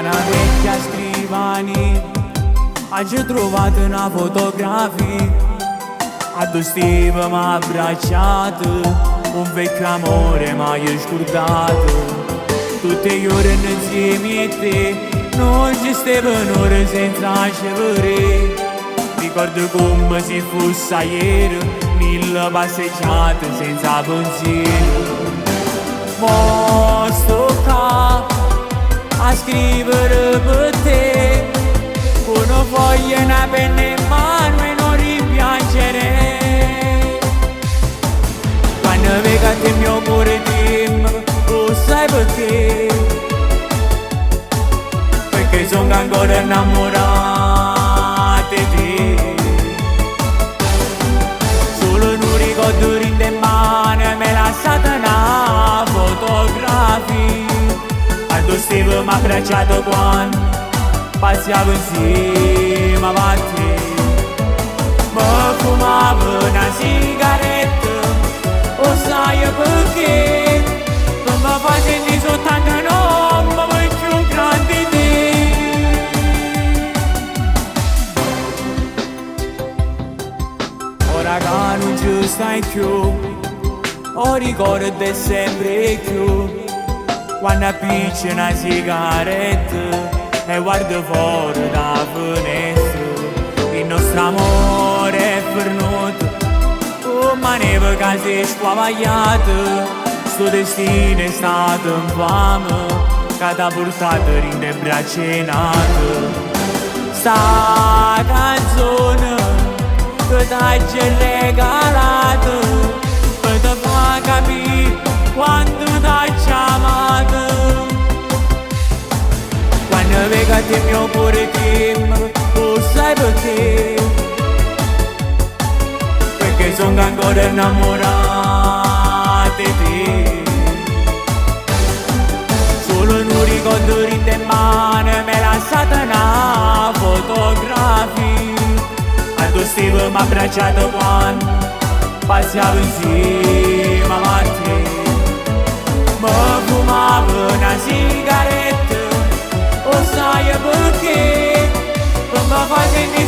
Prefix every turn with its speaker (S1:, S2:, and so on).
S1: una vecchia scrivania oggi trovato una fotografia addo Steve m'ha abbracciato un vecchio amore mai scordato tutti gli ore insieme a te non ci stavano ore senza scevere ricordo come se fosse ieri mille passeggiate senza pensiero mo sto qua a scrivere per te con una foglia e una penna in mano e non rimpiangere quando vedo che il mio cuore dimmi lo sai perché perché sono ancora innamorato di te solo un ricordo rinde in mano e me lasciate una fotografia quando Steve m'ha abbracciato quando passavo insieme a te ma fumavo una sigaretta o sai perché non mi fa sentire soltanto non mi vuoi più grande di te ora che non ci stai più ho ricordo sempre più quando appicci una sigaretta e guardo fuori da finestra il nostro amore è venuto come neve che si è squavagliata sto destino è stato infame che t'ha portato in le braccia nate sta canzone che t'hai regalato per te fa capire quando t'hai chiamato quando vedo che il mio cuore dimmi lo sai perché perché sono ancora innamorato di te solo un ricordo rinde in mano e me lasciate una fotografia quando Steve m'ha abbracciato quando passavo insieme a te ma fumavo una sigaretta o sai perché non mi fa sentire